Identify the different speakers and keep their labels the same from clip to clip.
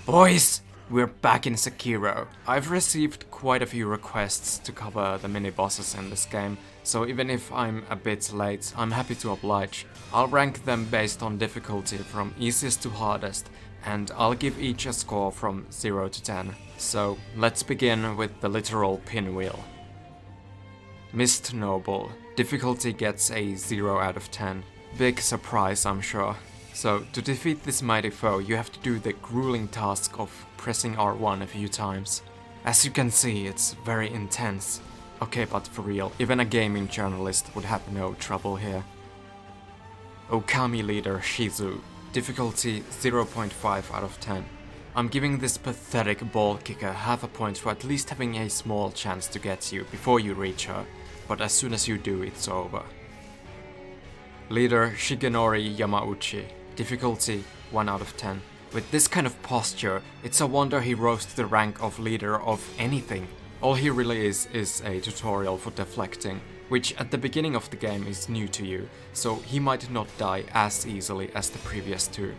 Speaker 1: Boys, we're back in Sekiro. I've received quite a few requests to cover the mini-bosses in this game, so even if I'm a bit late, I'm happy to oblige. I'll rank them based on difficulty from easiest to hardest, and I'll give each a score from 0 to 10. So let's begin with the literal pinwheel. Mist Noble. Difficulty gets a 0 out of 10. Big surprise, I'm sure. So, to defeat this mighty foe, you have to do the grueling task of pressing R1 a few times. As you can see, it's very intense. Okay, but for real, even a gaming journalist would have no trouble here. Okami leader Shizu. Difficulty 0.5 out of 10. I'm giving this pathetic ball kicker half a point for at least having a small chance to get you before you reach her, but as soon as you do, it's over. Leader Shigerori Yamauchi. Difficulty 1 out of 10. With this kind of posture, it's a wonder he rose to the rank of leader of anything. All he really is a tutorial for deflecting, which at the beginning of the game is new to you, so he might not die as easily as the previous two.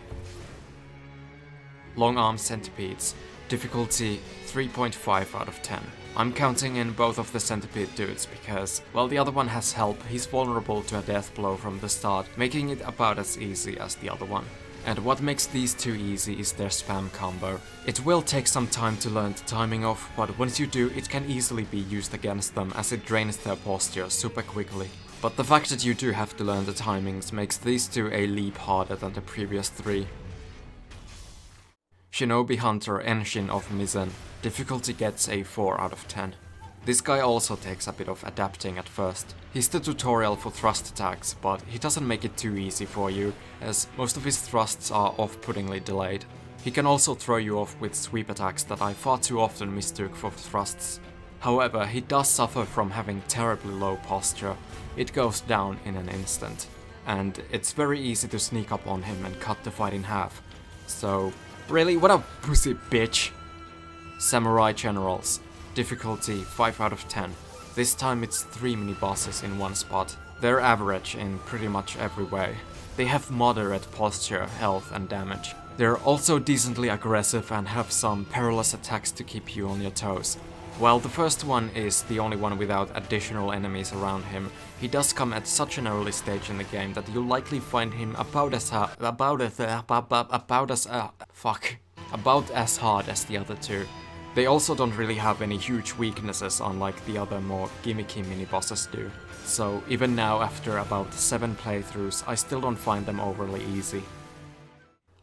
Speaker 1: Long-arm centipedes. Difficulty 3.5 out of 10. I'm counting in both of the centipede dudes because, while the other one has help, he's vulnerable to a death blow from the start, making it about as easy as the other one. And what makes these two easy is their spam combo. It will take some time to learn the timing of, but once you do, it can easily be used against them as it drains their posture super quickly. But the fact that you do have to learn the timings makes these two a leap harder than the previous three. Shinobi Hunter Erskin of Mizen. Difficulty gets a 4 out of 10. This guy also takes a bit of adapting at first. He's the tutorial for thrust attacks, but he doesn't make it too easy for you, as most of his thrusts are off-puttingly delayed. He can also throw you off with sweep attacks that I far too often mistook for thrusts. However, he does suffer from having terribly low posture. It goes down in an instant, and it's very easy to sneak up on him and cut the fight in half. So, really, what a pussy bitch. Samurai Generals. Difficulty 5 out of 10. This time it's 3 mini-bosses in one spot. They're average in pretty much every way. They have moderate posture, health and damage. They're also decently aggressive and have some perilous attacks to keep you on your toes. While the first one is the only one without additional enemies around him, he does come at such an early stage in the game that you'll likely find him about as hard as the other two. They also don't really have any huge weaknesses unlike the other more gimmicky mini-bosses do. So even now, after about 7 playthroughs, I still don't find them overly easy.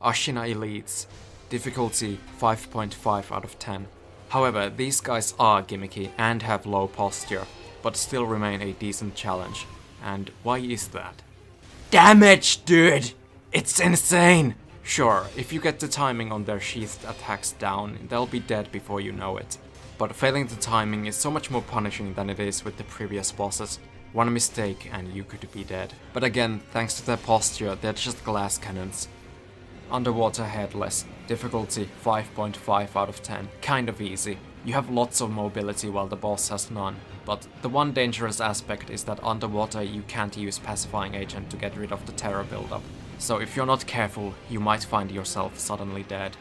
Speaker 1: Ashina Elites. Difficulty 5.5 out of 10. However, these guys are gimmicky and have low posture, but still remain a decent challenge. And why is that? Damage, dude! It's insane! Sure, if you get the timing on their sheathed attacks down, they'll be dead before you know it. But failing the timing is so much more punishing than it is with the previous bosses. One mistake and you could be dead. But again, thanks to their posture, they're just glass cannons. Underwater Headless. Difficulty 5.5 out of 10. Kind of easy. You have lots of mobility while the boss has none. But the one dangerous aspect is that underwater you can't use Pacifying Agent to get rid of the terror buildup. So if you're not careful, you might find yourself suddenly dead.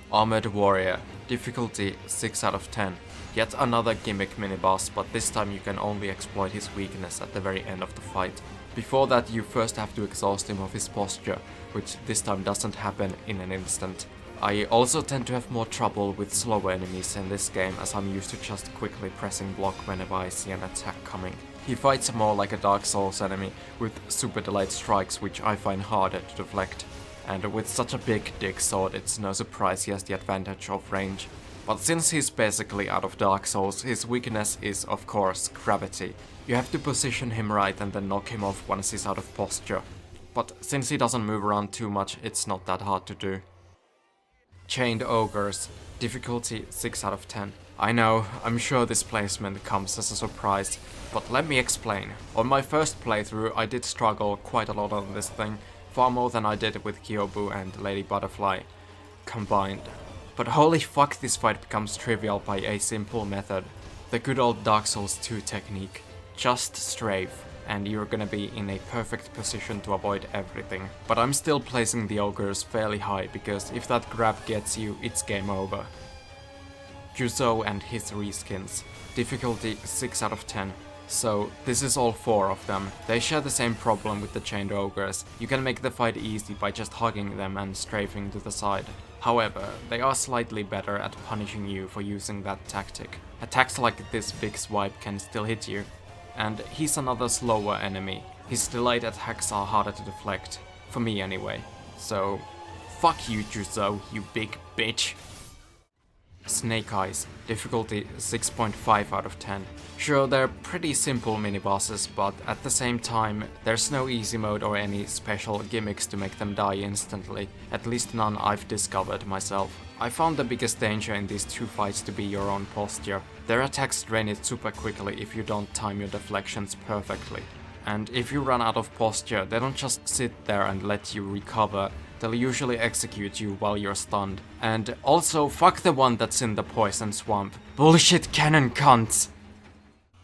Speaker 1: Armored Warrior. Difficulty 6 out of 10. Yet another gimmick mini-boss, but this time you can only exploit his weakness at the very end of the fight. Before that, you first have to exhaust him of his posture, which this time doesn't happen in an instant. I also tend to have more trouble with slower enemies in this game, as I'm used to just quickly pressing block whenever I see an attack coming. He fights more like a Dark Souls enemy, with super delayed strikes which I find harder to deflect. And with such a big dick sword, it's no surprise he has the advantage of range. But since he's basically out of Dark Souls, his weakness is of course gravity. You have to position him right and then knock him off once he's out of posture. But since he doesn't move around too much, it's not that hard to do. Chained Ogres. Difficulty 6 out of 10. I know, I'm sure this placement comes as a surprise, but let me explain. On my first playthrough I did struggle quite a lot on this thing, far more than I did with Kyobu and Lady Butterfly combined. But holy fuck, this fight becomes trivial by a simple method. The good old Dark Souls 2 technique. Just strafe. and you're gonna be in a perfect position to avoid everything. But I'm still placing the Ogres fairly high, because if that grab gets you, it's game over. Juzou and his reskins. Difficulty 6 out of 10. So this is all 4 of them. They share the same problem with the chained Ogres. You can make the fight easy by just hugging them and strafing to the side. However, they are slightly better at punishing you for using that tactic. Attacks like this big swipe can still hit you. And he's another slower enemy. His delayed attacks are harder to deflect. For me anyway. So, fuck you Juzou, you big bitch. Snake Eyes, difficulty 6.5 out of 10. Sure, they're pretty simple mini-bosses, but at the same time, there's no easy mode or any special gimmicks to make them die instantly, at least none I've discovered myself. I found the biggest danger in these 2 fights to be your own posture. Their attacks drain it super quickly if you don't time your deflections perfectly. And if you run out of posture, they don't just sit there and let you recover. They'll usually execute you while you're stunned. And also, fuck the one that's in the poison swamp. Bullshit cannon cunts!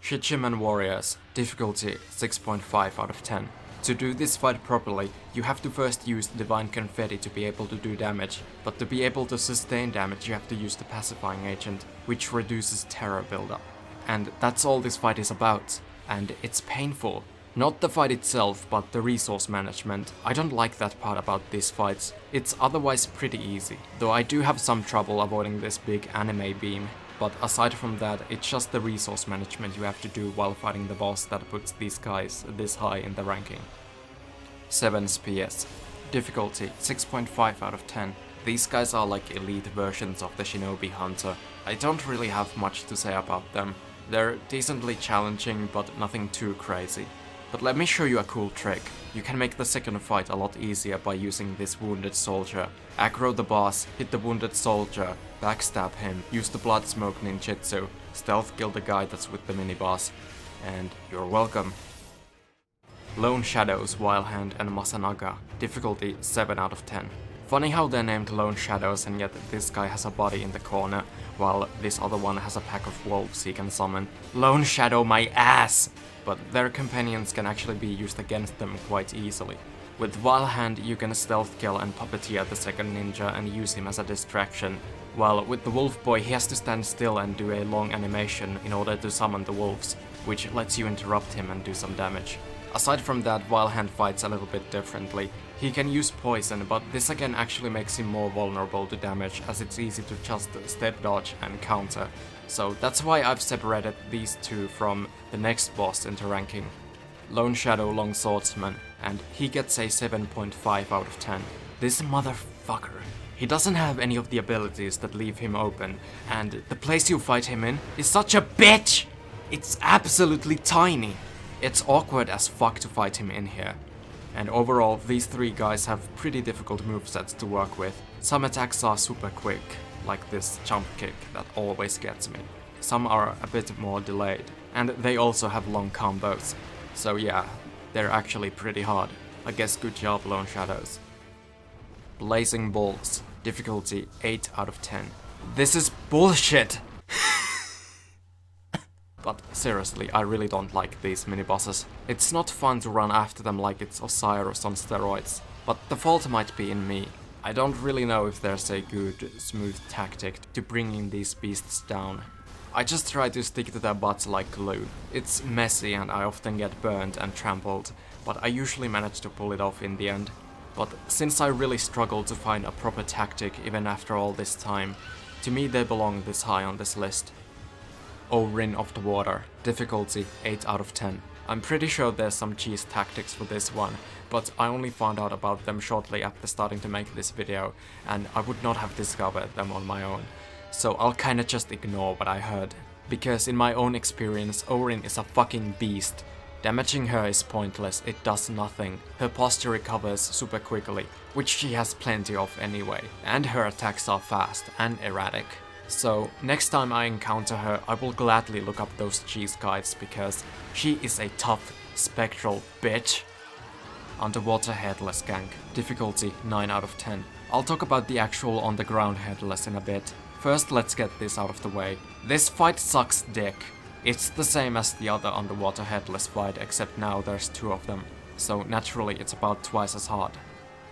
Speaker 1: Shichinen Warriors, difficulty 6.5 out of 10. To do this fight properly, you have to first use Divine Confetti to be able to do damage, but to be able to sustain damage you have to use the Pacifying Agent, which reduces terror buildup. And that's all this fight is about, and it's painful. Not the fight itself, but the resource management. I don't like that part about these fights. It's otherwise pretty easy, though I do have some trouble avoiding this big anime beam. But aside from that, it's just the resource management you have to do while fighting the boss that puts these guys this high in the ranking. 7's PS. Difficulty 6.5 out of 10. These guys are like elite versions of the Shinobi Hunter. I don't really have much to say about them. They're decently challenging, but nothing too crazy. But let me show you a cool trick. You can make the second fight a lot easier by using this wounded soldier. Aggro the boss, hit the wounded soldier, backstab him, use the blood smoke ninjutsu, stealth kill the guy that's with the mini-boss, and you're welcome. Lone Shadows, Vilehard and Masaraga, difficulty 7 out of 10. Funny how they're named Lone Shadows and yet this guy has a body in the corner, while this other one has a pack of wolves he can summon. Lone Shadow my ass! But their companions can actually be used against them quite easily. With Vilehard you can stealth kill and puppeteer the second ninja and use him as a distraction, while with the wolf boy he has to stand still and do a long animation in order to summon the wolves, which lets you interrupt him and do some damage. Aside from that, Vilehard fights a little bit differently. He can use poison, but this again actually makes him more vulnerable to damage, as it's easy to just step dodge and counter. So that's why I've separated these two from the next boss into ranking. Lone Shadow Longswordsman, and he gets a 7.5 out of 10. This motherfucker. He doesn't have any of the abilities that leave him open, and the place you fight him in is such a bitch! It's absolutely tiny. It's awkward as fuck to fight him in here. And overall, these 3 guys have pretty difficult movesets to work with. Some attacks are super quick, like this jump kick that always gets me. Some are a bit more delayed, and they also have long combos. So yeah, they're actually pretty hard. I guess good job, Lone Shadows. Blazing Balls, difficulty 8 out of 10. This is bullshit! But seriously, I really don't like these mini-bosses. It's not fun to run after them like it's Osiris on steroids, but the fault might be in me. I don't really know if there's a good, smooth tactic to bringing these beasts down. I just try to stick to their butts like glue. It's messy and I often get burned and trampled, but I usually manage to pull it off in the end. But since I really struggle to find a proper tactic even after all this time, to me they belong this high on this list. Ogres of the Water, difficulty 8 out of 10. I'm pretty sure there's some cheese tactics for this one, but I only found out about them shortly after starting to make this video, and I would not have discovered them on my own. So I'll kinda just ignore what I heard. Because in my own experience, Ogres is a fucking beast. Damaging her is pointless, it does nothing. Her posture recovers super quickly, which she has plenty of anyway, and her attacks are fast and erratic. So next time I encounter her, I will gladly look up those cheese guides because she is a tough, spectral bitch. Underwater Headless gank, difficulty 9 out of 10. I'll talk about the actual on the ground Headless in a bit. First let's get this out of the way. This fight sucks dick. It's the same as the other underwater headless fight, except now there's 2 of them, so naturally it's about twice as hard.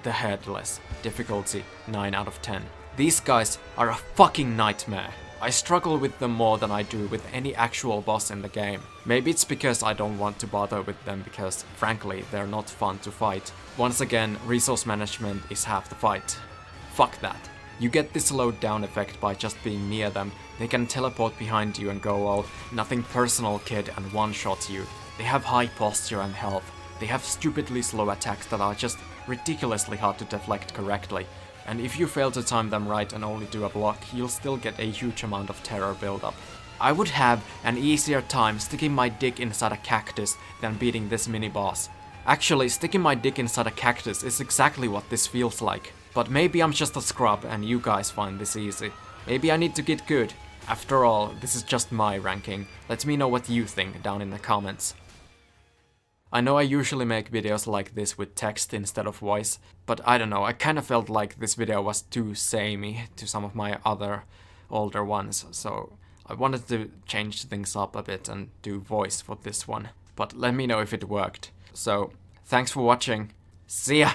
Speaker 1: The Headless Difficulty 9 out of 10. These guys are a fucking nightmare. I struggle with them more than I do with any actual boss in the game. Maybe it's because I don't want to bother with them because, frankly, they're not fun to fight. Once again, resource management is half the fight. Fuck that. You get this slowed down effect by just being near them. They can teleport behind you and go all nothing personal kid and one-shot you. They have high posture and health. They have stupidly slow attacks that are just ridiculously hard to deflect correctly. And if you fail to time them right and only do a block, you'll still get a huge amount of terror buildup. I would have an easier time sticking my dick inside a cactus than beating this mini-boss. Actually, sticking my dick inside a cactus is exactly what this feels like. But maybe I'm just a scrub and you guys find this easy. Maybe I need to get good. After all, this is just my ranking. Let me know what you think down in the comments. I know I usually make videos like this with text instead of voice, but I don't know, I kinda felt like this video was too samey to some of my other older ones, so I wanted to change things up a bit and do voice for this one. But let me know if it worked. So, thanks for watching. See ya!